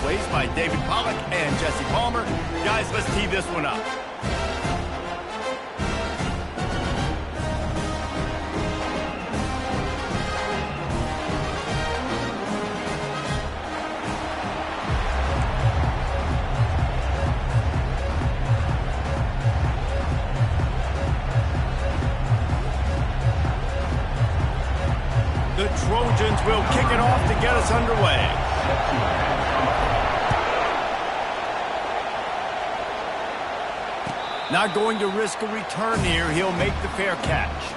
plays by David Pollack and Jesse Palmer. Guys, let's tee this one up. The Trojans will kick it off to get us underway. Not going to risk a return here. He'll make the fair catch.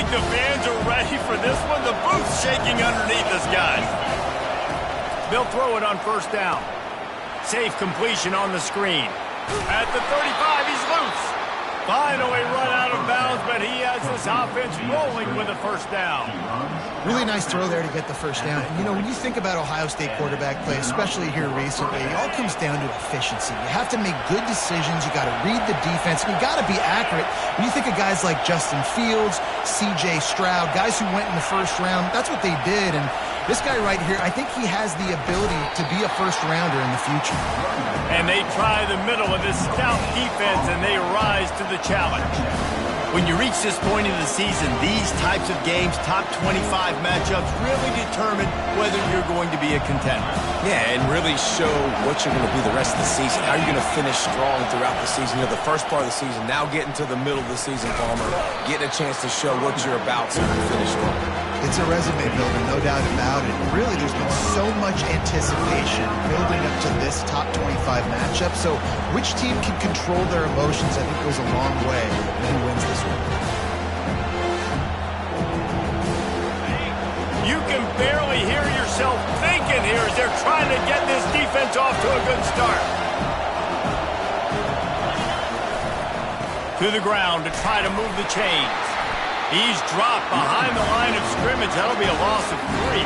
The fans are ready for this one. The booth's shaking underneath us, guys. They'll throw it on first down. Safe completion on the screen. At the 35, he's loose. Finally run out of bounds, but he has this offense rolling with a first down. Really nice throw there to get the first down. And, you know, when you think about Ohio State quarterback play, especially here recently, it all comes down to efficiency. You have to make good decisions. You got to read the defense. And you got to be accurate. When you think of guys like Justin Fields, C.J. Stroud, guys who went in the first round, that's what they did. And this guy right here, I think he has the ability to be a first-rounder in the future. And they try the middle of this stout defense, and they rise to the challenge. When you reach this point in the season, these types of games, top 25 matchups, really determine whether you're going to be a contender. Yeah, and really show what you're going to be the rest of the season. How you're going to finish strong throughout the season. You know, the first part of the season, now getting to the middle of the season, Palmer, getting a chance to show what you're about so you can finish strong. It's a resume builder, no doubt about it. Really, there's been so much anticipation building up to this top 25 matchup. So which team can control their emotions, I think, goes a long way in who wins this one. You can barely hear yourself thinking here as they're trying to get this defense off to a good start. To the ground to try to move the chains. He's dropped behind the line of scrimmage. That'll be a loss of 3.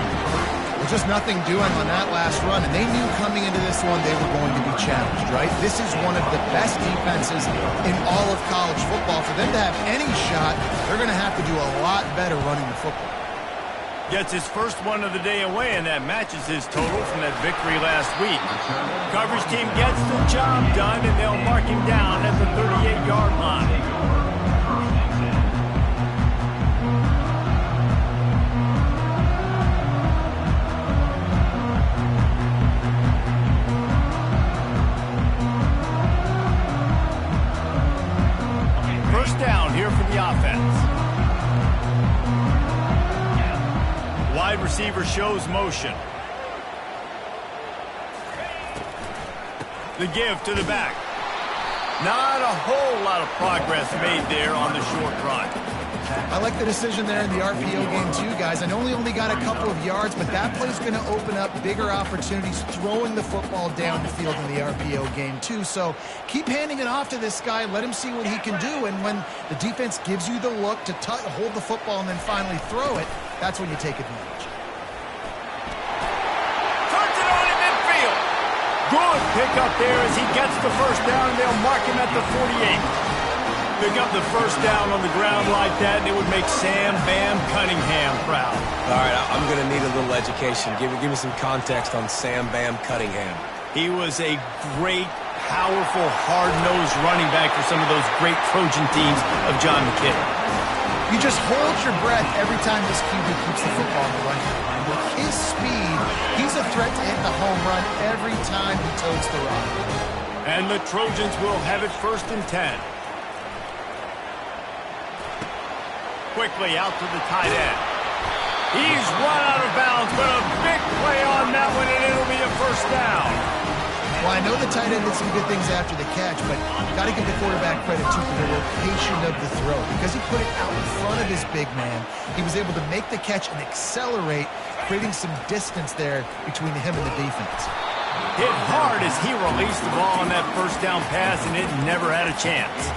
Well, just nothing doing on that last run, and they knew coming into this one they were going to be challenged, right? This is one of the best defenses in all of college football. For them to have any shot, they're going to have to do a lot better running the football. Gets his first one of the day away, and that matches his total from that victory last week. Coverage team gets the job done, and they'll mark him down at the 38-yard line. First down here for the offense. Wide receiver shows motion. The give to the back. Not a whole lot of progress made there on the short run. I like the decision there in the RPO game too, guys. I know he only got a couple of yards, but that play's going to open up bigger opportunities throwing the football down the field in the RPO game too. So keep handing it off to this guy. Let him see what he can do. And when the defense gives you the look to hold the football and then finally throw it, that's when you take advantage. Turns it on in midfield. Good pick up there as he gets the first down, and they'll mark him at the 48. Pick up the first down on the ground like that, and it would make Sam Bam Cunningham proud. All right, I'm going to need a little education. Give me some context on Sam Bam Cunningham. He was a great, powerful, hard-nosed running back for some of those great Trojan teams of John McKay. You just hold your breath every time this QB keeps the football in the running line. With his speed, he's a threat to hit the home run every time he totes the rock. And the Trojans will have it first and 10. Quickly out to the tight end. He's run out of bounds, but a big play on that one, and it'll be a first down. Well, I know the tight end did some good things after the catch, but got to give the quarterback credit, too, for the location of the throw. Because he put it out in front of his big man, he was able to make the catch and accelerate, creating some distance there between him and the defense. Hit hard as he released the ball on that first down pass, and it never had a chance.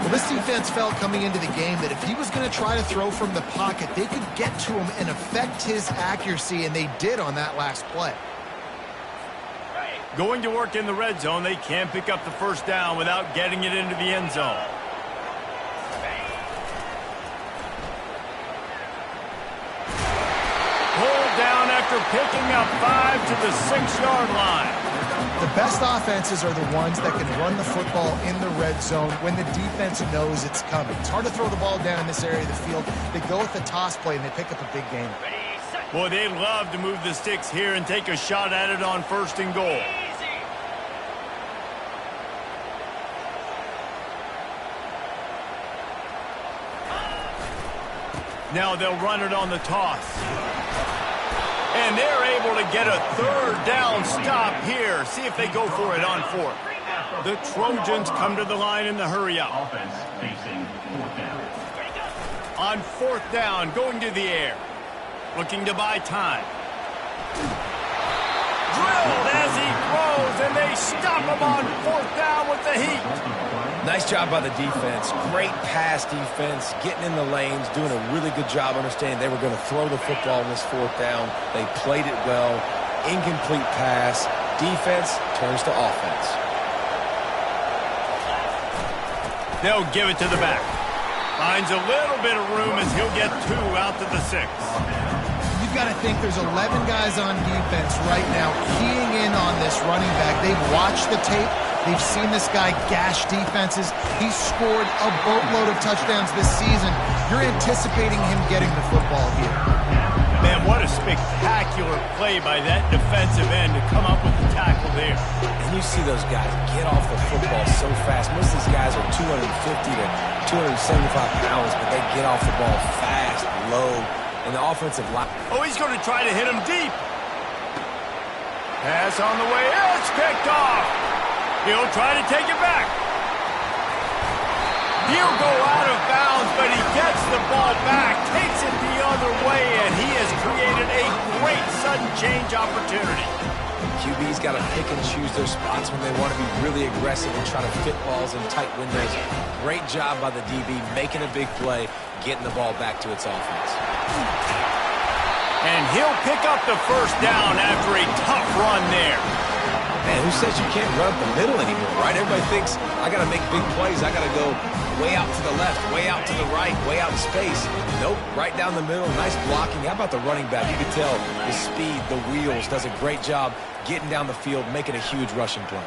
Well, this defense felt coming into the game that if he was going to try to throw from the pocket, they could get to him and affect his accuracy, and they did on that last play. Going to work in the red zone, they can't pick up the first down without getting it into the end zone. Pulled down after picking up 5 to the 6-yard line. The best offenses are the ones that can run the football in the red zone when the defense knows it's coming. It's hard to throw the ball down in this area of the field. They go with the toss play, and they pick up a big gain. Boy, they'd love to move the sticks here and take a shot at it on 1st and goal. Now they'll run it on the toss. And they're able to get a 3rd down stop here. See if they go for it on 4th. The Trojans come to the line in the hurry up. Offense facing 4th down. On 4th down, going to the air. Looking to buy time. Drilled as he throws, and they stop him on 4th down with the heat. Nice job by the defense. Great pass defense, getting in the lanes, doing a really good job understanding they were going to throw the football on this 4th down. They played it well. Incomplete pass. Defense turns to offense. They'll give it to the back. Finds a little bit of room as he'll get 2 out to the 6. You've got to think there's 11 guys on defense right now keying in on this running back. They've watched the tape. They've seen this guy gash defenses. He's scored a boatload of touchdowns this season. You're anticipating him getting the football here. Man, what a spectacular play by that defensive end to come up with the tackle there. And you see those guys get off the football so fast. Most of these guys are 250 to 275 pounds, but they get off the ball fast, low, and the offensive line. Oh, he's going to try to hit him deep. Pass on the way. It's picked off. He'll try to take it back. He'll go out of bounds, but he gets the ball back, takes it the other way, and he has created a great sudden change opportunity. QB's got to pick and choose their spots when they want to be really aggressive and try to fit balls in tight windows. Great job by the DB, making a big play, getting the ball back to its offense. And he'll pick up the 1st down after a tough run there. Man, who says you can't run up the middle anymore, right? Everybody thinks, I got to make big plays. I got to go way out to the left, way out to the right, way out in space. Nope, right down the middle. Nice blocking. How about the running back? You can tell the speed, the wheels, does a great job getting down the field, making a huge rushing play.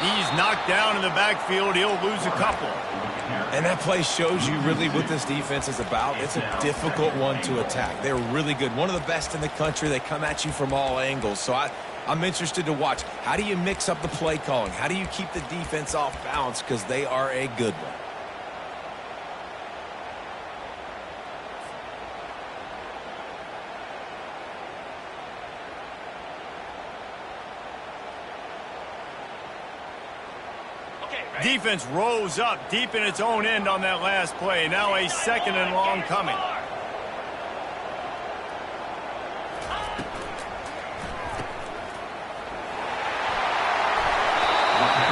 He's knocked down in the backfield. He'll lose a couple. And that play shows you really what this defense is about. It's a difficult one to attack. They're really good. One of the best in the country. They come at you from all angles. So I'm interested to watch. How do you mix up the play calling? How do you keep the defense off balance? Because they are a good one. Defense rose up deep in its own end on that last play. Now a 2nd and long coming.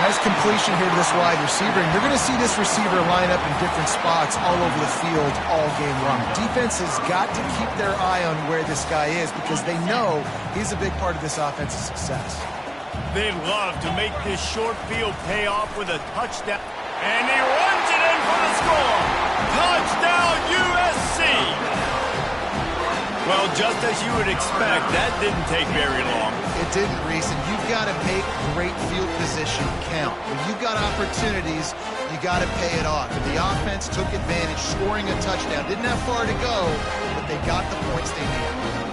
Nice completion here to this wide receiver, and you're going to see this receiver line up in different spots all over the field all game long. Defense has got to keep their eye on where this guy is because they know he's a big part of this offense's success. They'd love to make this short field pay off with a touchdown. And he runs it in for the score. Touchdown, USC. Well, just as you would expect, that didn't take very long. It didn't, Reese, and you've got to make great field position count. When you've got opportunities, you got to pay it off. And the offense took advantage, scoring a touchdown. Didn't have far to go, but they got the points they needed.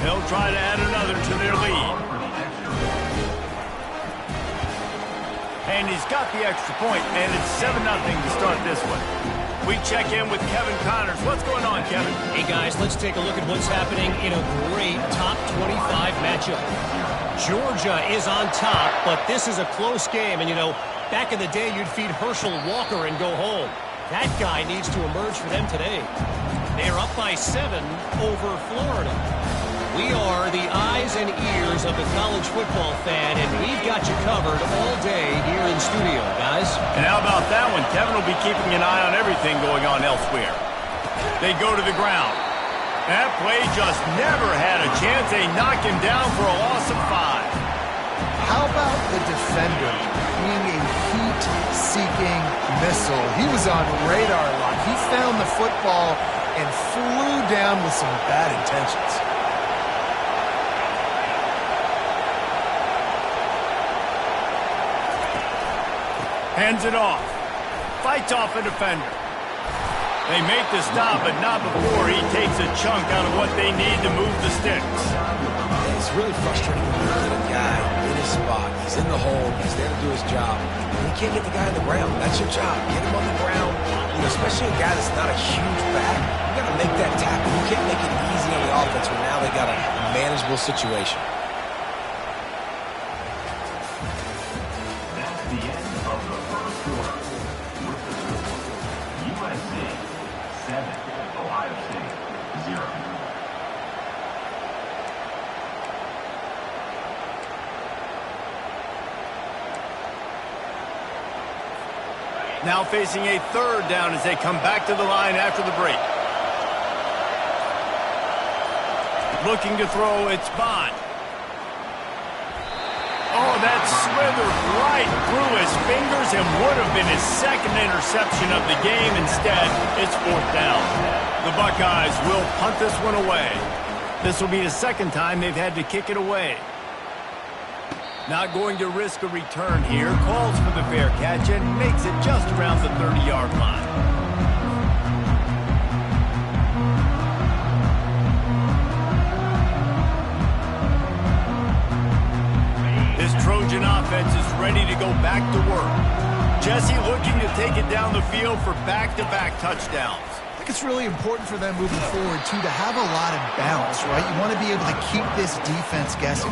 They'll try to add another to their lead. And he's got the extra point, and it's 7-0 to start this one. We check in with Kevin Connors. What's going on, Kevin? Hey, guys, let's take a look at what's happening in a great top 25 matchup. Georgia is on top, but this is a close game. And, you know, back in the day, you'd feed Herschel Walker and go home. That guy needs to emerge for them today. They're up by 7 over Florida. We are the eyes and ears of the college football fan, and we've got you covered all day here in studio, guys. And how about that one? Kevin will be keeping an eye on everything going on elsewhere. They go to the ground. That play just never had a chance. They knock him down for a loss of 5. How about the defender being a heat-seeking missile? He was on radar lock. He found the football and flew down with some bad intentions. Hands it off. Fights off a defender. They make the stop, but not before he takes a chunk out of what they need to move the sticks. It's really frustrating when you get a guy in his spot. He's in the hole. He's there to do his job. And you can't get the guy on the ground. That's your job. Get him on the ground. You know, especially a guy that's not a huge back. You got to make that tackle. You can't make it easy on the offense when now they got a manageable situation. That's the end of the first quarter. With the score, USC 7, Ohio State 0. Now facing a third down as they come back to the line after the break. Looking to throw, it's Bond. Oh, that slithered right through his fingers and would have been his second interception of the game. Instead, it's 4th down. The Buckeyes will punt this one away. This will be the second time they've had to kick it away. Not going to risk a return here. Calls for the fair catch and makes it just around the 30-yard line. This Trojan offense is ready to go back to work. Jesse looking to take it down the field for back-to-back touchdowns. I think it's really important for them moving forward, too, to have a lot of balance, right? You want to be able to keep this defense guessing.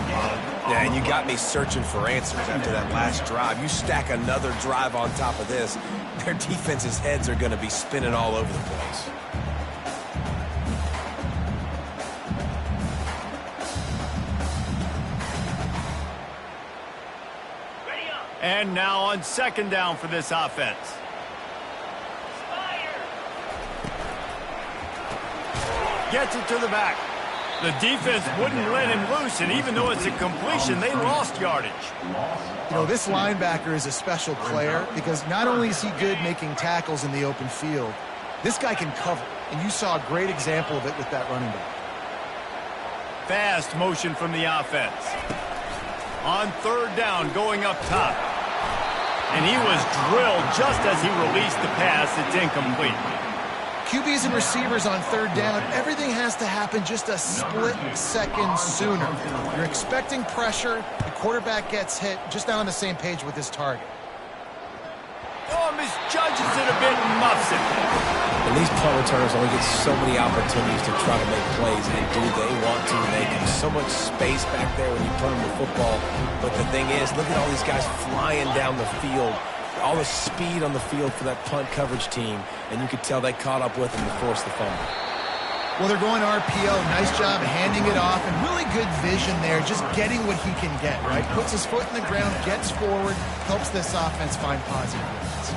Yeah, and you got me searching for answers after that last drive. You stack another drive on top of this, their defense's heads are going to be spinning all over the place. And now on 2nd down for this offense. Gets it to the back. The defense wouldn't let him loose, and even though it's a completion, they lost yardage. You know, this linebacker is a special player because not only is he good making tackles in the open field, this guy can cover, and you saw a great example of it with that running back. Fast motion from the offense. On 3rd down, going up top. And he was drilled just as he released the pass. It's incomplete. QBs and receivers on 3rd down, everything has to happen just a split second sooner. You're expecting pressure, the quarterback gets hit, just not on the same page with his target. Oh, misjudges it a bit and muffs it. And these punt returners only get so many opportunities to try to make plays, and do they want to make them? So much space back there when you punt them the football. But the thing is, look at all these guys flying down the field. All the speed on the field for that punt coverage team, and you could tell they caught up with him to force the fumble. Well, they're going RPO. Nice job handing it off, and really good vision there, just getting what he can get, right? Puts his foot in the ground, gets forward, helps this offense find positive wins.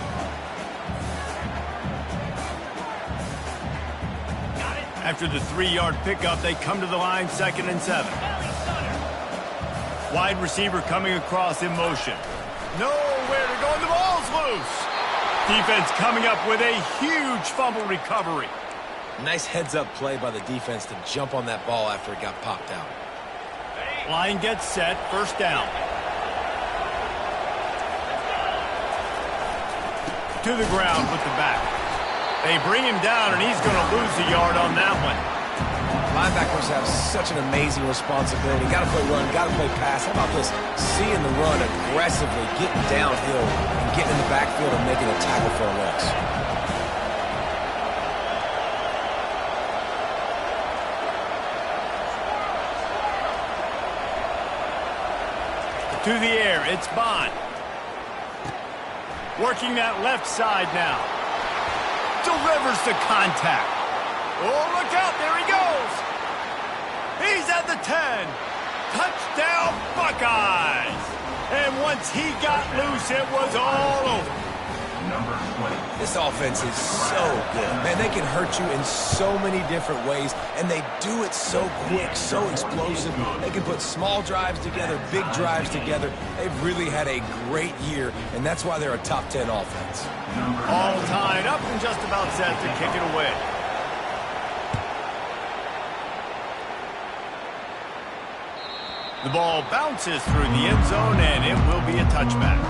After the 3-yard pickup, they come to the line, 2nd and 7. Wide receiver coming across in motion. Nowhere to go, and the ball's loose. Defense coming up with a huge fumble recovery. Nice heads-up play by the defense to jump on that ball after it got popped out. Line gets set, 1st down. To the ground with the back. They bring him down, and he's going to lose a yard on that one. Linebackers have such an amazing responsibility. Got to play run, got to play pass. How about this? Seeing the run aggressively, getting downhill, and getting in the backfield and making a tackle for a loss. To the air, it's Bond. Working that left side now. Delivers the contact. Oh, look out, there he goes. He's at the 10. Touchdown, Buckeyes. And once he got loose, it was all over. Number 20. This offense is so good. Man, they can hurt you in so many different ways, and they do it so quick, so explosive. They can put small drives together, big drives together. They've really had a great year, and that's why they're a top 10 offense. All tied up and just about set to kick it away. The ball bounces through the end zone, and it will be a touchback.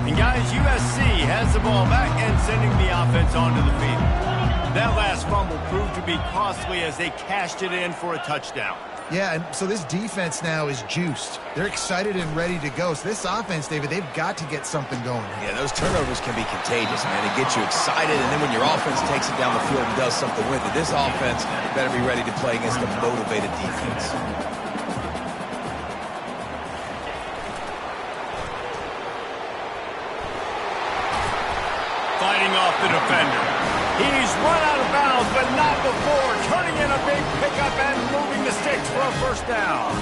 And guys, USC has the ball back and sending the offense onto the field. That last fumble proved to be costly as they cashed it in for a touchdown. Yeah, and so this defense now is juiced. They're excited and ready to go. So this offense, David, they've got to get something going. Yeah, those turnovers can be contagious, man. It gets you excited, and then when your offense takes it down the field and does something with it, this offense better be ready to play against a motivated defense. Fighting off the defender. He's run out of bounds, but not before turning in a big pickup and moving the sticks for a first down.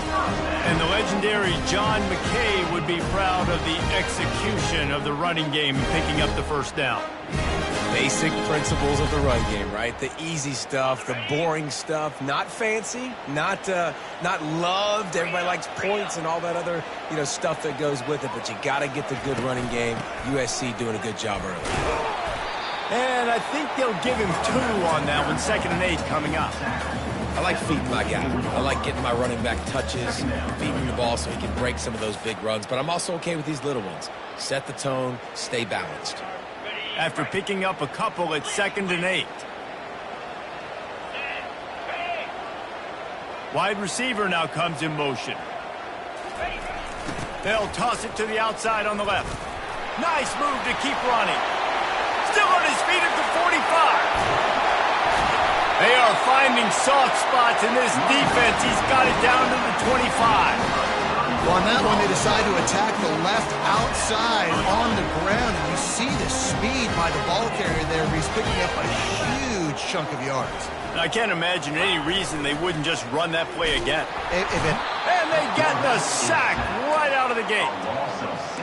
And the legendary John McKay would be proud of the execution of the running game and picking up the first down. Basic principles of the run game, right? The easy stuff, the boring stuff, not fancy, not loved. Everybody likes points and all that other, stuff that goes with it, but you got to get the good running game. USC doing a good job early. And I think they'll give him 2 on that one. 2nd and 8 coming up. I like feeding my guy. I like getting my running back touches, feeding the ball so he can break some of those big runs. But I'm also okay with these little ones. Set the tone, stay balanced. After picking up a couple, it's 2nd and 8. Wide receiver now comes in motion. They'll toss it to the outside on the left. Nice move to keep running. Still on his feet at the 45. They are finding soft spots in this defense. He's got it down to the 25. Well, on that one, they decide to attack the left outside on the ground, and you see the speed by the ball carrier there. He's picking up a huge chunk of yards. I can't imagine any reason they wouldn't just run that play again. And they get the sack right out of the gate.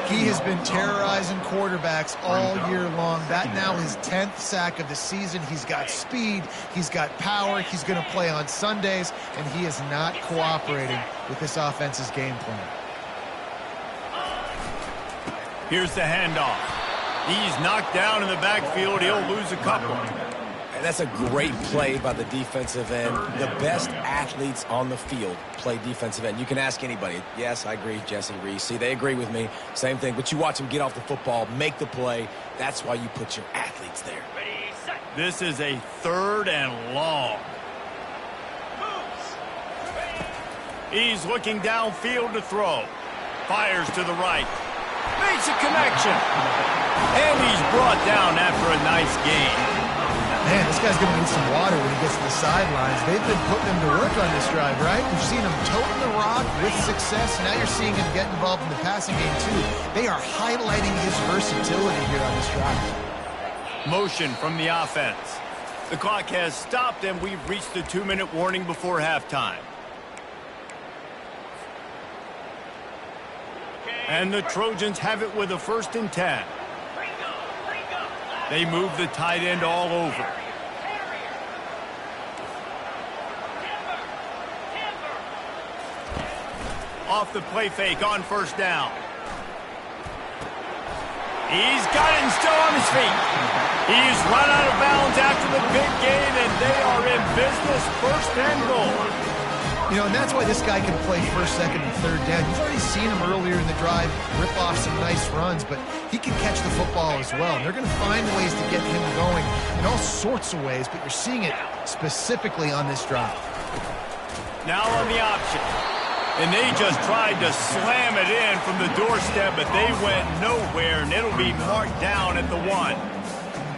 He has been terrorizing quarterbacks all year long. That now his 10th sack of the season. He's got speed. He's got power. He's going to play on Sundays, and he is not cooperating with this offense's game plan. Here's the handoff. He's knocked down in the backfield. He'll lose a couple. And that's a great play by the defensive end. The best athletes on the field play defensive end. You can ask anybody. Yes, I agree, Jesse Reese. See, they agree with me. Same thing. But you watch them get off the football, make the play. That's why you put your athletes there. This is a 3rd and long. He's looking downfield to throw. Fires to the right. Makes a connection. And he's brought down after a nice gain. Man, this guy's going to need some water when he gets to the sidelines. They've been putting him to work on this drive, right? We've seen him toting the rock with success. Now you're seeing him get involved in the passing game, too. They are highlighting his versatility here on this drive. Motion from the offense. The clock has stopped, and we've reached the 2-minute warning before halftime. And the Trojans have it with a 1st and 10. They move the tight end all over. Off the play fake on 1st down. He's got it and still on his feet. He's run out of bounds after the big gain, and they are in business. 1st and goal. And that's why this guy can play 1st, 2nd, and 3rd down. You've already seen him earlier in the drive rip off some nice runs, but he can catch the football as well. And they're going to find ways to get him going in all sorts of ways, but you're seeing it specifically on this drive. Now on the option. And they just tried to slam it in from the doorstep, but they went nowhere, and it'll be marked down at the 1.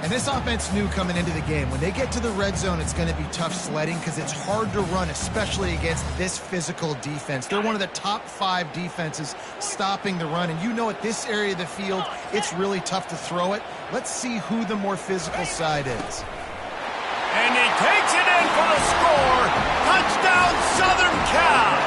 And this offense knew coming into the game, when they get to the red zone, it's going to be tough sledding because it's hard to run, especially against this physical defense. They're one of the top 5 defenses stopping the run. And you know at this area of the field, it's really tough to throw it. Let's see who the more physical side is. And he takes it in for the score. Touchdown, Southern Cal.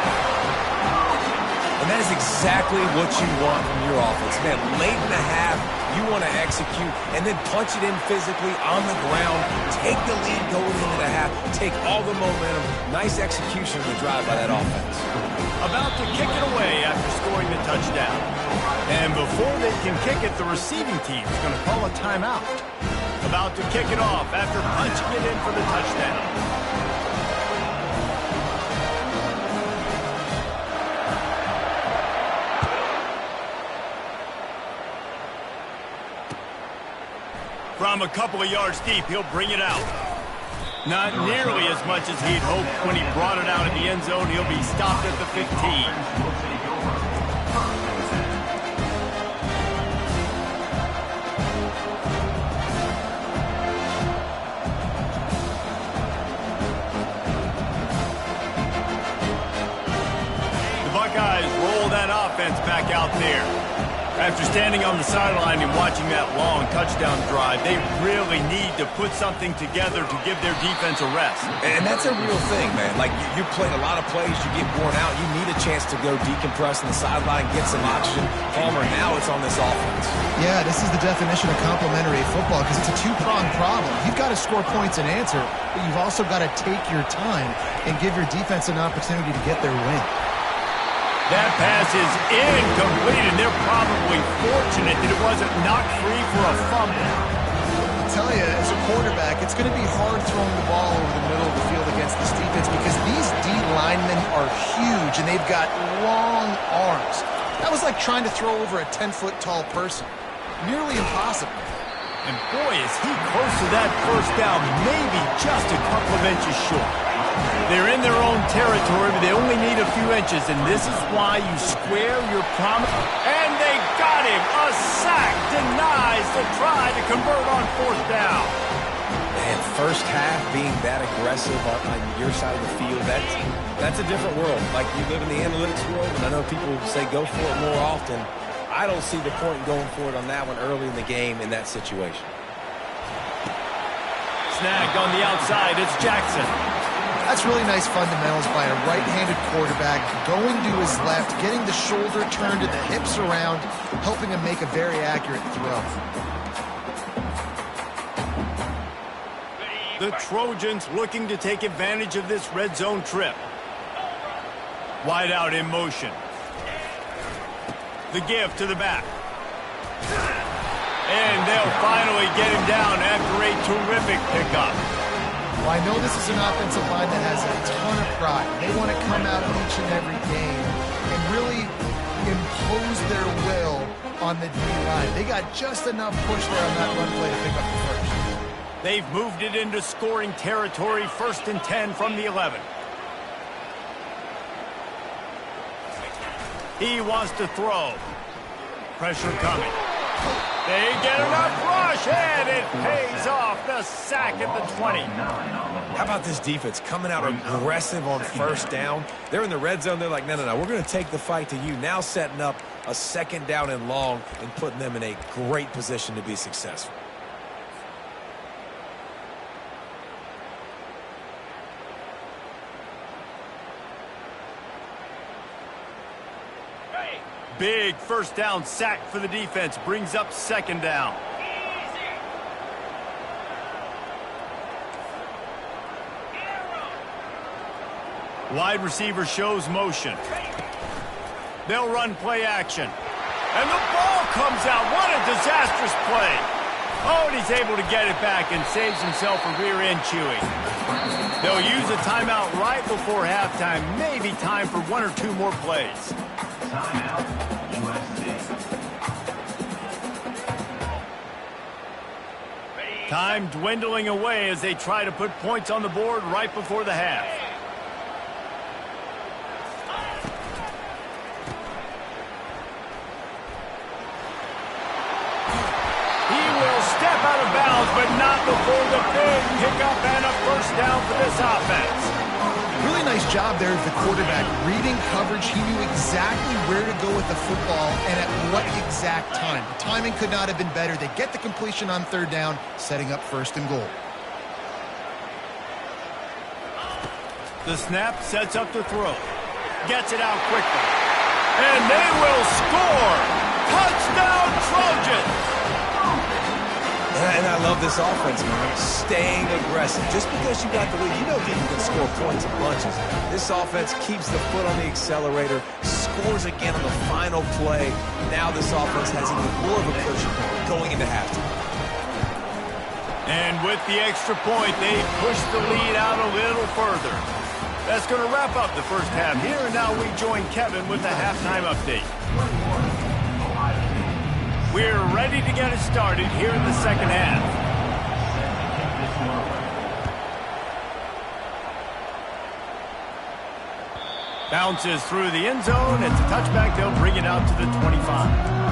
And that is exactly what you want from your offense. Man, late in the half, you want to execute and then punch it in physically on the ground, take the lead going into the half, take all the momentum. Nice execution of the drive by that offense. About to kick it away after scoring the touchdown. And before they can kick it, the receiving team is going to call a timeout. About to kick it off after punching it in for the touchdown. From a couple of yards deep, he'll bring it out. Not nearly as much as he'd hoped when he brought it out in the end zone. He'll be stopped at the 15. The Buckeyes roll that offense back out there. After standing on the sideline and watching that long touchdown drive, they really need to put something together to give their defense a rest. And that's a real thing, man. Like, you played a lot of plays, you get worn out, you need a chance to go decompress on the sideline, get some oxygen. Palmer, now it's on this offense. Yeah, this is the definition of complementary football because it's a two-pronged problem. You've got to score points and answer, but you've also got to take your time and give your defense an opportunity to get their win. That pass is incomplete, and they're probably fortunate that it wasn't knocked free for a fumble. I'll tell you, as a quarterback, it's going to be hard throwing the ball over the middle of the field against this defense because these D linemen are huge, and they've got long arms. That was like trying to throw over a 10-foot tall person. Nearly impossible. And boy, is he close to that first down, maybe just a couple of inches short. They're in their own territory, but they only need a few inches, and this is why you square your promise. And they got him. A sack denies the try to convert on 4th down. And first half being that aggressive on your side of the field, that's a different world. Like, you live in the analytics world, and I know people say go for it more often. I don't see the point in going for it on that one early in the game in that situation. Snagged on the outside, it's Jackson. That's really nice fundamentals by a right-handed quarterback, going to his left, getting the shoulder turned and the hips around, helping him make a very accurate throw. The Trojans looking to take advantage of this red zone trip. Wide out in motion. The give to the back. And they'll finally get him down after a terrific pickup. Well, I know this is an offensive line that has a ton of pride. They want to come out each and every game and really impose their will on the D-line. They got just enough push there on that run play to pick up the first. They've moved it into scoring territory, 1st and 10 from the 11. He wants to throw. Pressure coming. They get enough rush, and it pays off. The sack at the 20. How about this defense coming out aggressive on 1st down? They're in the red zone. They're like, no, we're going to take the fight to you. Now setting up a 2nd down and long and putting them in a great position to be successful. Big 1st down sack for the defense. Brings up 2nd down. Wide receiver shows motion. They'll run play action. And the ball comes out. What a disastrous play. Oh, and he's able to get it back and saves himself a rear end chewing. They'll use a timeout right before halftime. Maybe time for 1 or 2 more plays. Timeout, USC. Time dwindling away as they try to put points on the board right before the half. He will step out of bounds, but not before the big pickup and a first down for this offense. Really nice job there of the quarterback. Reading coverage, he knew exactly where to go with the football and at what exact time. The timing could not have been better. They get the completion on third down, setting up first and goal. The snap sets up the throw. Gets it out quickly. And they will score! Touchdown Trojans! And I love this offense, man. Staying aggressive. Just because you got the lead, you know people can score points in bunches. This offense keeps the foot on the accelerator, scores again on the final play. Now this offense has even more of a push going into halftime. And with the extra point, they push the lead out a little further. That's going to wrap up the first half here, and now we join Kevin with the halftime update. We're ready to get it started here in the second half. Bounces through the end zone. It's a touchback. They'll bring it out to the 25.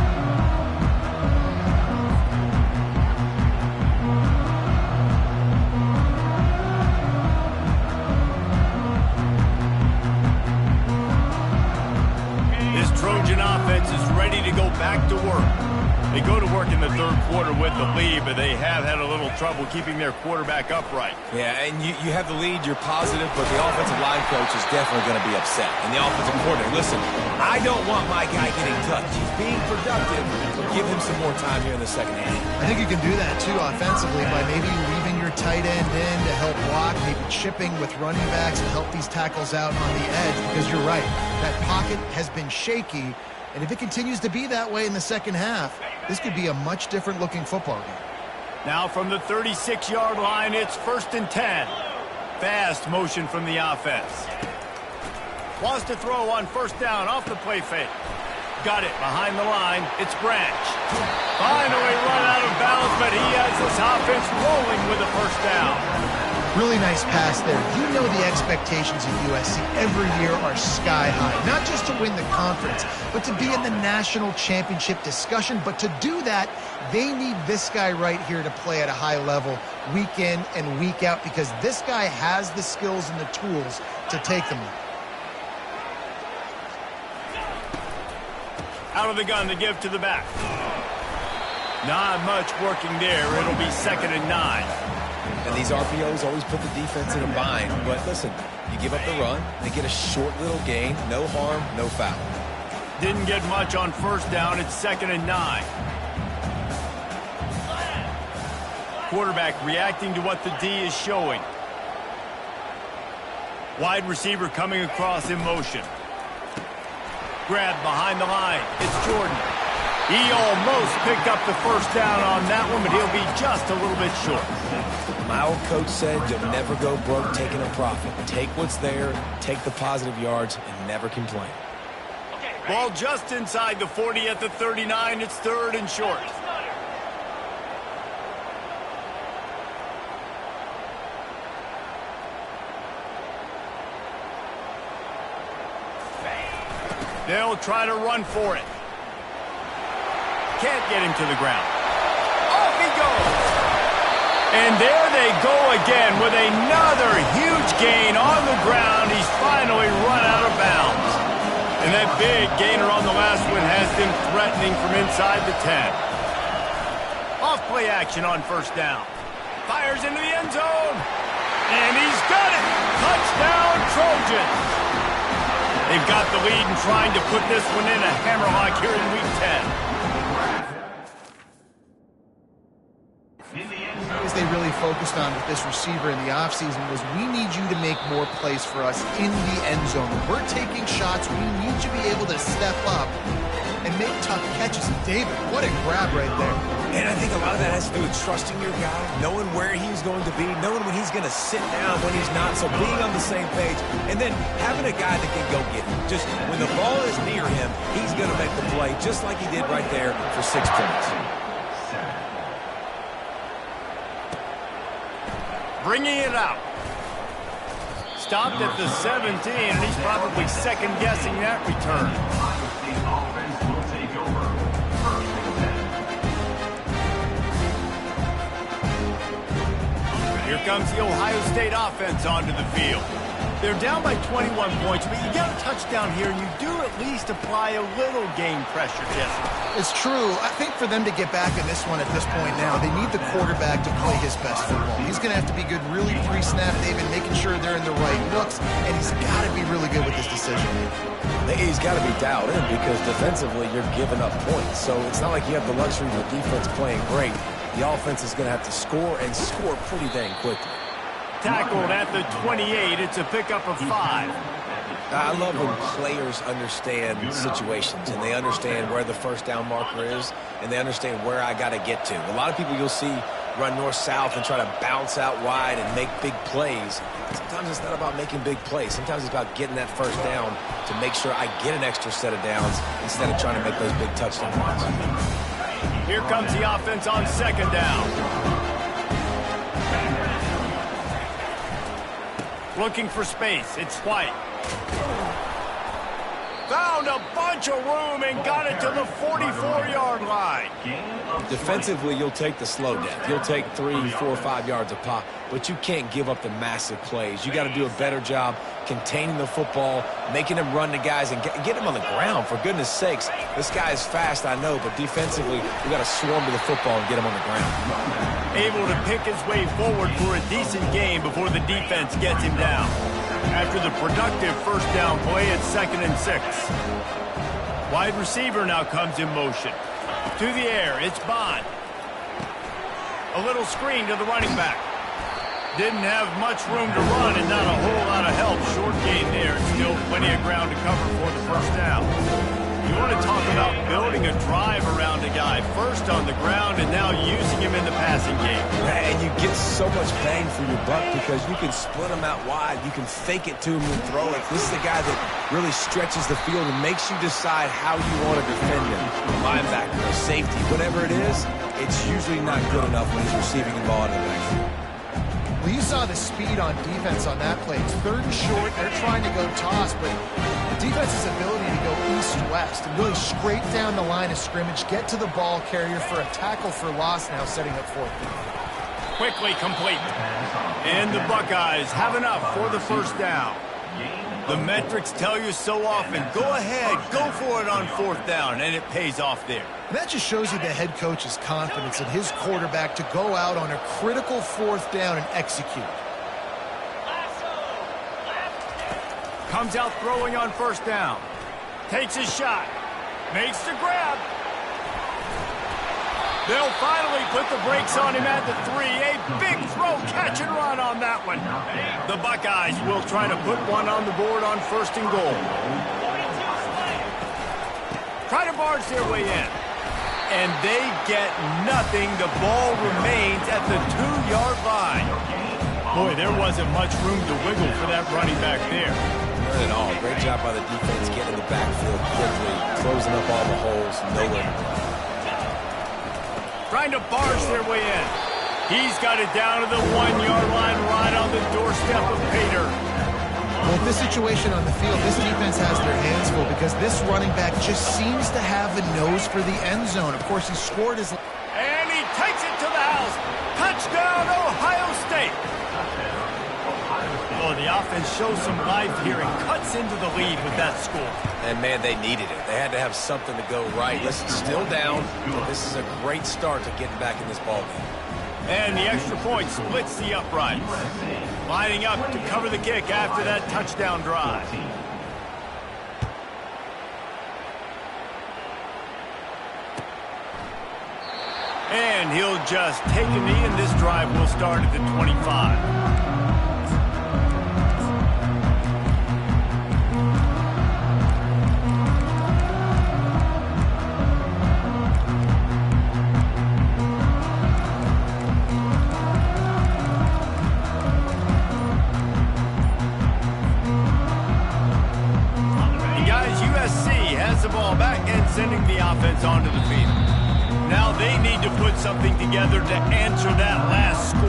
Trojan offense is ready to go back to work. They go to work in the third quarter with the lead, but they have had a little trouble keeping their quarterback upright. Yeah, and you have the lead, you're positive, but the offensive line coach is definitely going to be upset. And the offensive coordinator, listen, I don't want my guy getting touched. He's being productive, but give him some more time here in the second half. I think you can do that, too, offensively, by maybe leaving your tight end in to help block, maybe chipping with running backs and help these tackles out on the edge, because you're right. That pocket has been shaky, and if it continues to be that way in the second half, this could be a much different looking football game. Now from the 36-yard line, it's 1st and 10. Fast motion from the offense. Wants to throw on first down off the play fake. Got it behind the line. It's Branch. Finally run out of bounds, but he has this offense rolling with a first down. Really nice pass there. You know the expectations of USC every year are sky high. Not just to win the conference, but to be in the national championship discussion. But to do that, they need this guy right here to play at a high level week in and week out, because this guy has the skills and the tools to take them there. Out of the gun to give to the back. Not much working there. It'll be 2nd and 9. And these RPOs always put the defense in a bind. But listen, you give up the run, they get a short little gain, no harm, no foul. Didn't get much on first down. It's 2nd and 9. Quarterback reacting to what the D is showing. Wide receiver coming across in motion. Grabbed behind the line. It's Jordan. He almost picked up the first down on that one, but he'll be just a little bit short. My old coach said you'll never go broke taking a profit. Take what's there, take the positive yards, and never complain. Ball just inside the 40 at the 39. It's 3rd and short. They'll try to run for it. Can't get him to the ground. Off he goes. And there they go again with another huge gain on the ground. He's finally run out of bounds. And that big gainer on the last one has them threatening from inside the 10. Off play action on first down. Fires into the end zone. And he's got it. Touchdown Trojans. They've got the lead and trying to put this one in a hammerlock here in Week 10. As they really focused on with this receiver in the offseason was, we need you to make more plays for us in the end zone. When we're taking shots, we need you to be able to step up and make tough catches. And David, what a grab right there. And I think a lot of that has to do with trusting your guy, knowing where he's going to be, knowing when he's going to sit down, when he's not, so being on the same page, and then having a guy that can go get it. Just when the ball is near him, he's going to make the play, just like he did right there for 6 points. Bringing it out. Stopped at the 17, and he's probably second-guessing that return. comes the Ohio State offense onto the field. They're down by 21 points, but you get a touchdown here, and you do at least apply a little game pressure, Jesse. It's true. I think for them to get back in this one at this point now, they need the quarterback to play his best football. He's going to have to be good really pre-snap, David, making sure they're in the right looks, and he's got to be really good with this decision. He's got to be dialed in because defensively you're giving up points. So it's not like you have the luxury of the defense playing great. The offense is going to have to score and score pretty dang quickly. Tackled at the 28. It's a pickup of 5. I love when players understand situations and they understand where the first down marker is and they understand where I got to get to. A lot of people you'll see run north-south and try to bounce out wide and make big plays. Sometimes it's not about making big plays. Sometimes it's about getting that first down to make sure I get an extra set of downs instead of trying to make those big touchdown runs. Here comes the offense on second down. Looking for space. It's White. Found a bunch of room and got it to the 44-yard line. Defensively, you'll take the slow death. You'll take 3, 4, 5 yards a pop, but you can't give up the massive plays. You got to do a better job containing the football, making them run the guys, and get them on the ground, for goodness sakes. This guy is fast, I know, but defensively, we got to swarm to the football and get him on the ground. Able to pick his way forward for a decent game before the defense gets him down. After the productive first down play, it's 2nd and 6. Wide receiver now comes in motion. To the air, it's Bond. A little screen to the running back. Didn't have much room to run and not a whole lot of help. Short gain there. Still plenty of ground to cover for the first down. You want to talk about building a drive around a guy. First on the ground and now using him in the passing game. And you get so much bang for your buck because you can split him out wide. You can fake it to him and throw it. This is the guy that really stretches the field and makes you decide how you want to defend him. A linebacker, a safety, whatever it is, it's usually not good enough when he's receiving the ball in the backfield. Well, you saw the speed on defense on that play. It's 3rd and short. They're trying to go toss, but the defense's ability to go east-west and really scrape down the line of scrimmage, get to the ball carrier for a tackle for loss, now setting up 4th down. Quickly complete. And the Buckeyes have enough for the first down. The metrics tell you so often, go ahead, go for it on 4th down, and it pays off there. And that just shows you the head coach's confidence in his quarterback to go out on a critical 4th down and execute. Comes out throwing on first down. Takes his shot. Makes the grab. They'll finally put the brakes on him at the 3. A big throw, catch and run on that one. The Buckeyes will try to put one on the board on 1st and goal. Try to barge their way in. And they get nothing. The ball remains at the 2-yard line. Boy, there wasn't much room to wiggle for that running back there. Not at all. Great job by the defense getting in the backfield quickly, closing up all the holes, nowhere. Trying to barge their way in. He's got it down to the 1-yard line right on the doorstep of Pater. Well, with this situation on the field, this defense has their hands full because this running back just seems to have a nose for the end zone. Of course, he scored his... And he takes it to the house. Touchdown, Ohio State. Oh, the offense shows some life here and cuts into the lead with that score. And, man, they needed it. They had to have something to go right. Listen, still down, but this is a great start to getting back in this ballgame. And the extra point splits the uprights. Lining up to cover the kick after that touchdown drive. And he'll just take a knee, and this drive will start at the 25. USC has the ball back and sending the offense onto the field. Now they need to put something together to answer that last score.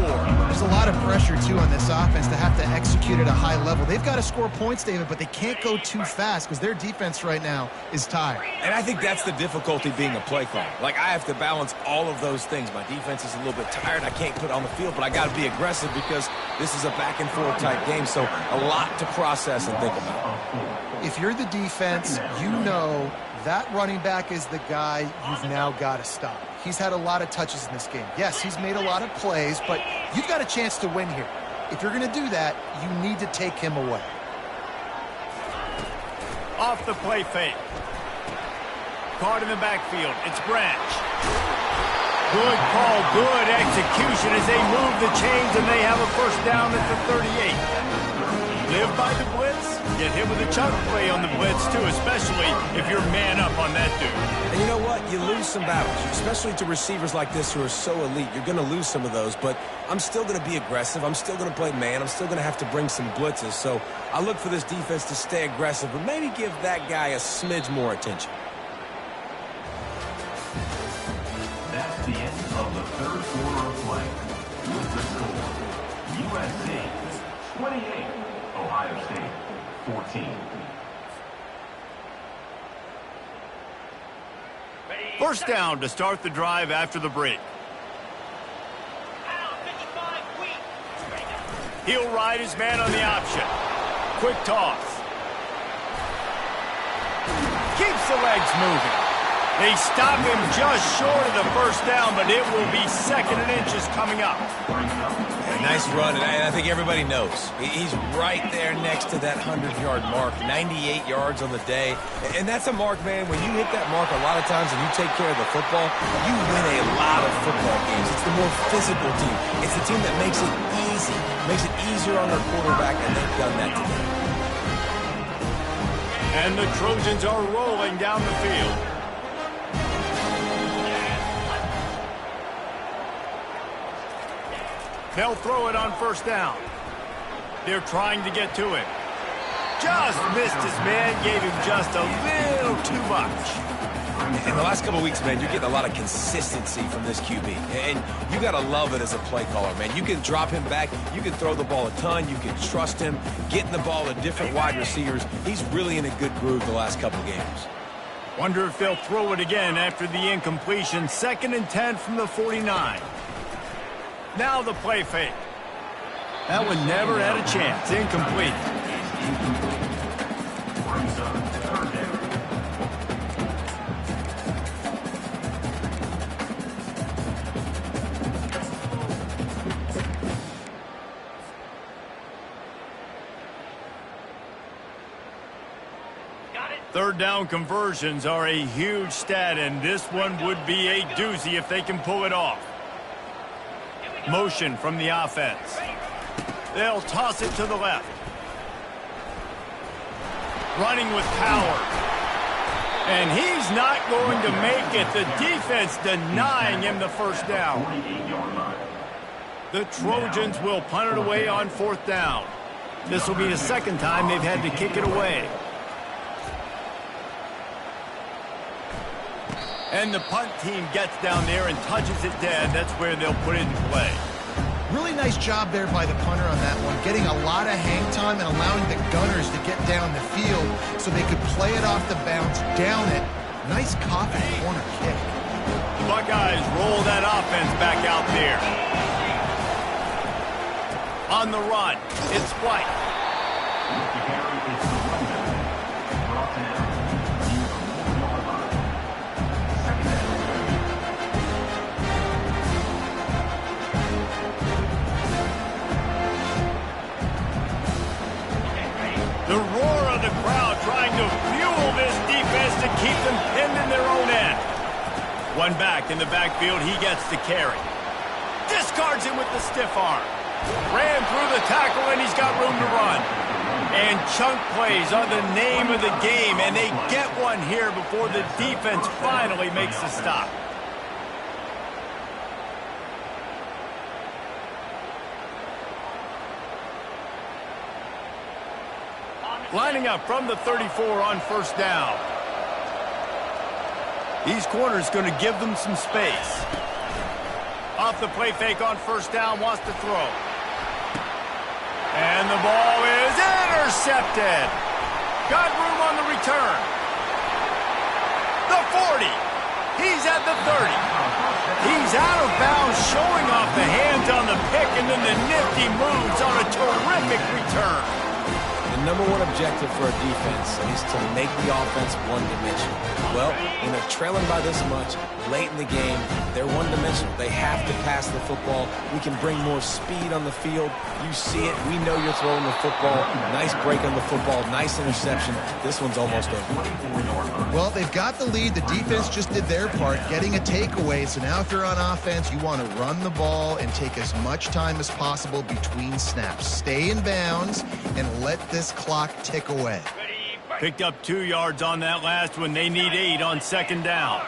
There's a lot of pressure, too, on this offense to have to execute at a high level. They've got to score points, David, but they can't go too fast because their defense right now is tired. And I think that's the difficulty being a play caller. Like, I have to balance all of those things. My defense is a little bit tired. I can't put it on the field, but I got to be aggressive because this is a back-and-forth type game, so a lot to process and think about. If you're the defense, you know that running back is the guy you've now got to stop. He's had a lot of touches in this game. Yes, he's made a lot of plays, but you've got a chance to win here. If you're going to do that, you need to take him away. Off the play fake. Caught in the backfield. It's Branch. Good call, good execution as they move the chains and they have a first down at the 38. Live by the blitz, get hit with a chunk play on the blitz too, especially if you're man up on that dude. And you know what? You lose some battles, especially to receivers like this who are so elite. You're going to lose some of those, but I'm still going to be aggressive. I'm still going to play man. I'm still going to have to bring some blitzes. So I look for this defense to stay aggressive, but maybe give that guy a smidge more attention. That's the end of the third quarter of play. With the score, USC 28, Ohio State 14. First down to start the drive after the break. He'll ride his man on the option. Quick toss. Keeps the legs moving. They stop him just short of the first down, but it will be second and inches coming up. A nice run, and I think everybody knows. He's right there next to that 100-yard mark, 98 yards on the day. And that's a mark, man. When you hit that mark a lot of times and you take care of the football, you win a lot of football games. It's the more physical team. It's the team that makes it easy, makes it easier on their quarterback, and they've done that today. And the Trojans are rolling down the field. They'll throw it on first down. They're trying to get to it. Just missed his man, gave him just a little too much. In the last couple of weeks, man, you're getting a lot of consistency from this QB. And you got to love it as a play caller, man. You can drop him back. You can throw the ball a ton. You can trust him, getting the ball to different wide receivers. He's really in a good groove the last couple of games. Wonder if they'll throw it again after the incompletion. 2nd and 10 from the 49. Now the play fake. That one never had a chance. Incomplete. Third down conversions are a huge stat, and this one would be a doozy if they can pull it off. Motion from the offense. They'll toss it to the left. Running with power. And he's not going to make it. The defense denying him the first down. The Trojans will punt it away on 4th down. This will be the second time they've had to kick it away. And the punt team gets down there and touches it dead. That's where they'll put it in play. Really nice job there by the punter on that one, getting a lot of hang time and allowing the gunners to get down the field so they could play it off the bounce, down it. Nice coffin corner kick. The Buckeyes roll that offense back out there. On the run, it's White. The roar of the crowd trying to fuel this defense to keep them pinned in their own end. One back in the backfield, he gets the carry. Discards him with the stiff arm. Ran through the tackle and he's got room to run. And chunk plays are the name of the game, and they get one here before the defense finally makes the stop. Lining up from the 34 on first down. These corners going to give them some space. Off the play fake on first down, wants to throw. And the ball is intercepted. Got room on the return. The 40. He's at the 30. He's out of bounds, showing off the hands on the pick, and then the nifty moves on a terrific return. The number one objective for a defense is to make the offense one-dimensional. Well, when they're trailing by this much, late in the game, they're one-dimensional. They have to pass the football. We can bring more speed on the field. You see it. We know you're throwing the football. Nice break on the football. Nice interception. This one's almost over. Well, they've got the lead. The defense just did their part, getting a takeaway. So now if you're on offense, you want to run the ball and take as much time as possible between snaps. Stay in bounds and let this clock tick away. Picked up 2 yards on that last one. They need 8 on second down.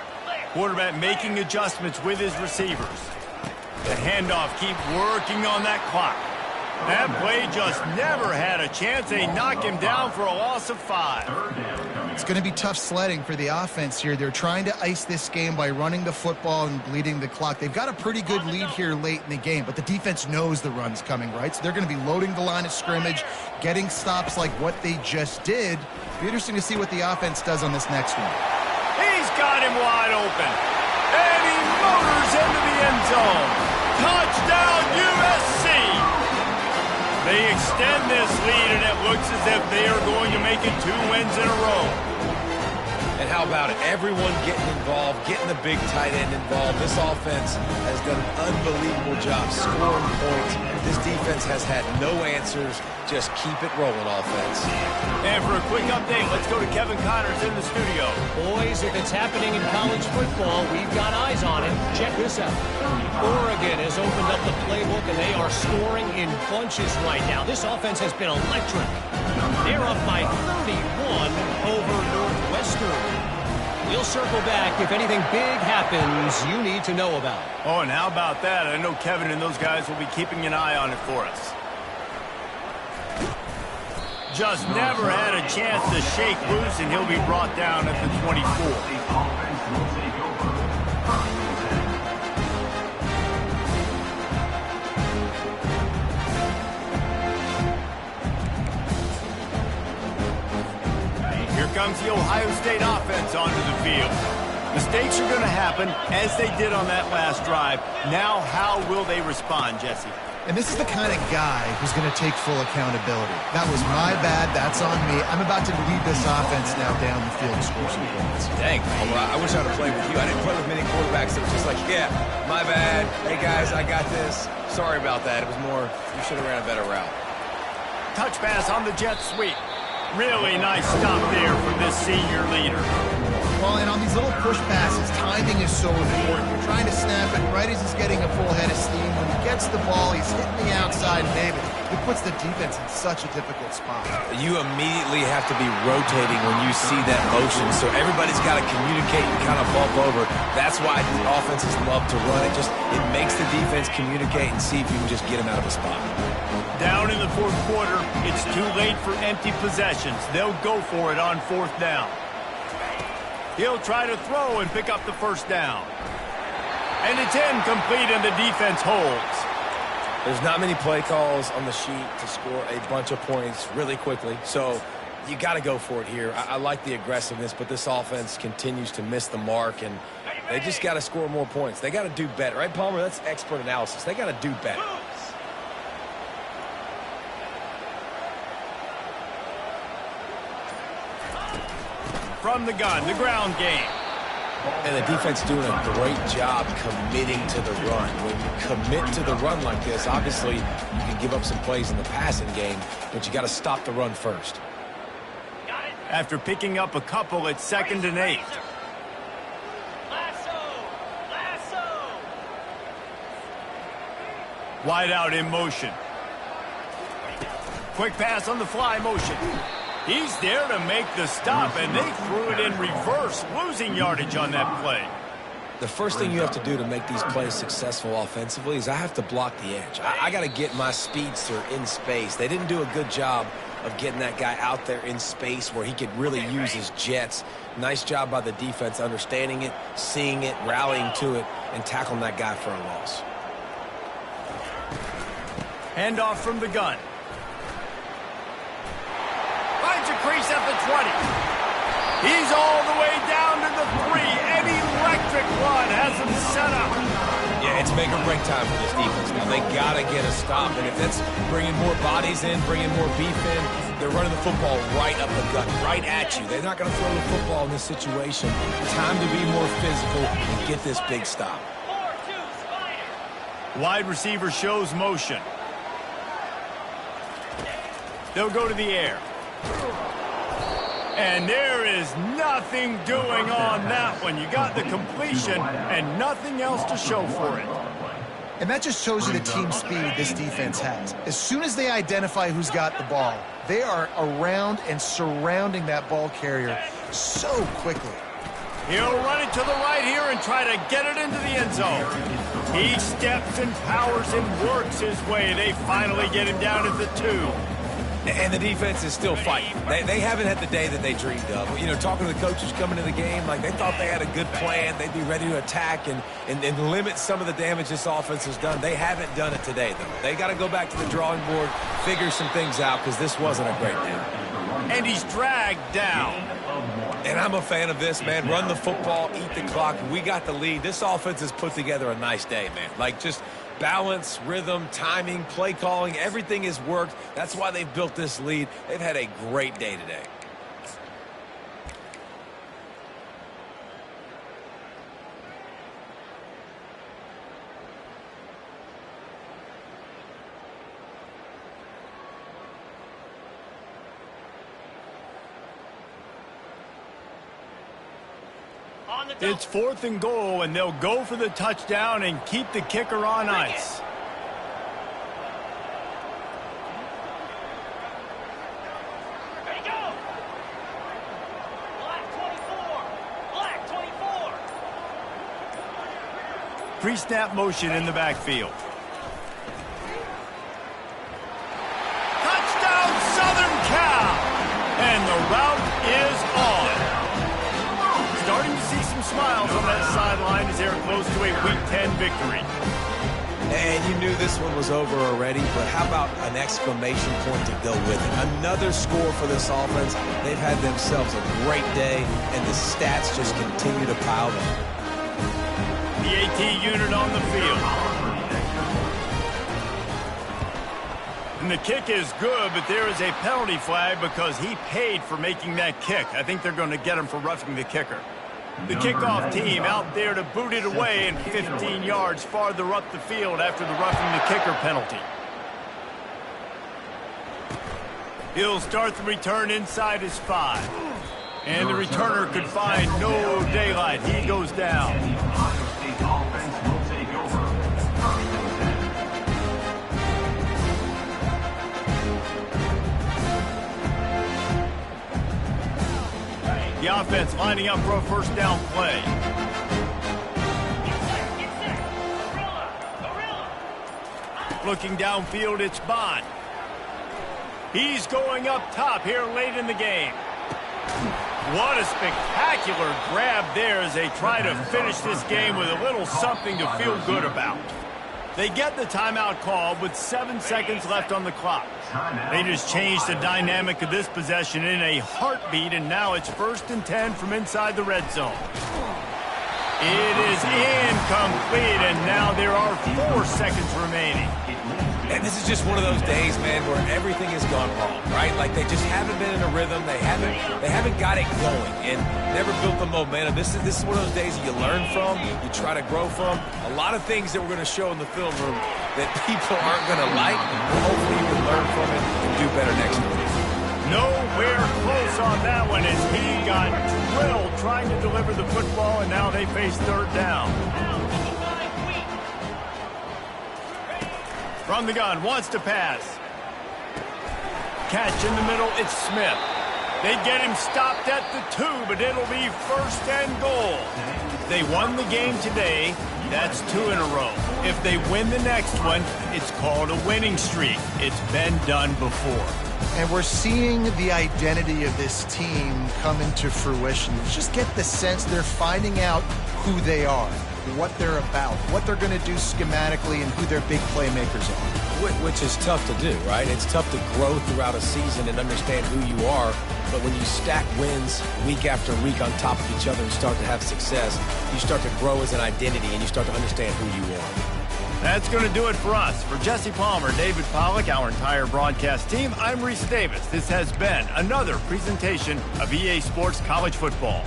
Quarterback making adjustments with his receivers. The handoff, keep working on that clock. That play just never had a chance. They knock him down for a loss of 5. It's going to be tough sledding for the offense here. They're trying to ice this game by running the football and bleeding the clock. They've got a pretty good lead here late in the game, but the defense knows the run's coming, right? So they're going to be loading the line of scrimmage, getting stops like what they just did. It'll be interesting to see what the offense does on this next one. He's got him wide open. And he motors into the end zone. Touchdown, USC! They extend this lead, and it looks as if they are going to make it 2 wins in a row. And how about it? Everyone getting involved, getting the big tight end involved. This offense has done an unbelievable job scoring points. This defense has had no answers. Just keep it rolling, offense. And for a quick update, let's go to Kevin Connors in the studio. Boys, if it's happening in college football, we've got eyes on it. Check this out. Oregon has opened up the playbook, and they are scoring in bunches right now. This offense has been electric. They're up by 31 over Northwestern. We'll circle back if anything big happens you need to know about. Oh, and how about that? I know Kevin and those guys will be keeping an eye on it for us. Just never had a chance to shake loose, and he'll be brought down at the 24. Here comes the Ohio State offense onto the field. Mistakes are going to happen, as they did on that last drive. Now, how will they respond, Jesse? And this is the kind of guy who's going to take full accountability. That was my bad. That's on me. I'm about to lead this offense now down the field and score some points. Dang, I wish I would have played with you. I didn't play with many quarterbacks that were just like, yeah, my bad. Hey, guys, I got this. Sorry about that. It was more, you should have ran a better route. Touch pass on the jet sweep. Really nice stop there from this senior leader. Well, and on these little push passes, timing is so important. You're trying to snap it right as he's getting a full head of steam. When he gets the ball, he's hitting the outside maybe. It puts the defense in such a difficult spot. You immediately have to be rotating when you see that motion, so everybody's got to communicate and kind of bump over. That's why the offenses love to run it. It makes the defense communicate and see if you can just get him out of a spot. Down in the fourth quarter, it's too late for empty possessions. They'll go for it on fourth down. He'll try to throw and pick up the first down. And it's incomplete, and the defense holds. There's not many play calls on the sheet to score a bunch of points really quickly, so you got to go for it here. I like the aggressiveness, but this offense continues to miss the mark, and they just got to score more points. They got to do better, right, Palmer? That's expert analysis. They got to do better. From the gun, the ground game. And the defense doing a great job committing to the run. When you commit to the run like this, obviously you can give up some plays in the passing game, but you got to stop the run first. After picking up a couple, it's 2nd and 8. Wide out in motion. Quick pass on the fly motion. He's there to make the stop, and they threw it in reverse, losing yardage on that play. The first thing you have to do to make these plays successful offensively is I have to block the edge. I got to get my speedster in space. They didn't do a good job of getting that guy out there in space where he could really use his jets. Nice job by the defense understanding it, seeing it, rallying to it, and tackling that guy for a loss. Handoff from the gun. Finds a crease at the 20. He's all the way down to the 3. An electric run has him set up. Yeah, it's make or break time for this defense. Now, they got to get a stop. And if that's bringing more bodies in, bringing more beef in, they're running the football right up the gut, right at you. They're not going to throw the football in this situation. Time to be more physical and get this big stop. Wide receiver shows motion. They'll go to the air. And there is nothing doing on that one. You got the completion and nothing else to show for it. And that just shows you the team speed this defense has. As soon as they identify who's got the ball, they are around and surrounding that ball carrier so quickly. He'll run it to the right here and try to get it into the end zone. He steps and powers and works his way. They finally get him down at the 2. And the defense is still fighting. They haven't had the day that they dreamed of. You know, talking to the coaches coming to the game, like they thought they had a good plan. They'd be ready to attack and limit some of the damage this offense has done. They haven't done it today, though. They got to go back to the drawing board, figure some things out, because this wasn't a great day. And he's dragged down. And I'm a fan of this, man. Run the football, eat the clock. We got the lead. This offense has put together a nice day, man. Like, just balance, rhythm, timing, play calling, everything has worked. That's why they've built this lead. They've had a great day today. It's 4th and goal, and they'll go for the touchdown and keep the kicker on ice. Ready, go! Black 24! Black 24! Pre-snap motion in the backfield. Touchdown, Southern Cal! And the route is on. Starting to see some smiles on that sideline as they're close to a Week 10 victory. And you knew this one was over already, but how about an exclamation point to go with it? Another score for this offense. They've had themselves a great day, and the stats just continue to pile up. The AT unit on the field. And the kick is good, but there is a penalty flag because he paid for making that kick. I think they're going to get him for roughing the kicker. The kickoff team out there to boot it away and 15 yards farther up the field after the roughing the kicker penalty. He'll start the return inside his 5. And the returner could find no daylight. He goes down. Ohio State offense will take over. The offense lining up for a first down play. Looking downfield, it's Bond. He's going up top here late in the game. What a spectacular grab there as they try to finish this game with a little something to feel good about. They get the timeout call with 7 seconds left on the clock. They just changed the dynamic of this possession in a heartbeat, and now it's 1st and 10 from inside the red zone. It is incomplete, and now there are 4 seconds remaining. And this is just one of those days, man, where everything has gone wrong, right? Like they just haven't been in a rhythm. They haven't got it going and never built the momentum. This is one of those days that you learn from, you try to grow from. A lot of things that we're going to show in the film room that people aren't going to like. Hopefully you can learn from it and do better next week. Nowhere close on that one as he got drilled trying to deliver the football, and now they face 3rd down. From the gun, wants to pass. Catch in the middle, it's Smith. They get him stopped at the 2, but it'll be 1st and goal. They won the game today. That's 2 in a row. If they win the next one, it's called a winning streak. It's been done before. And we're seeing the identity of this team come into fruition. You just get the sense they're finding out who they are, what they're about, what they're going to do schematically, and who their big playmakers are. Which is tough to do, right? It's tough to grow throughout a season and understand who you are. But when you stack wins week after week on top of each other and start to have success, you start to grow as an identity and you start to understand who you are. That's going to do it for us. For Jesse Palmer, David Pollack, our entire broadcast team, I'm Reese Davis. This has been another presentation of EA Sports College Football.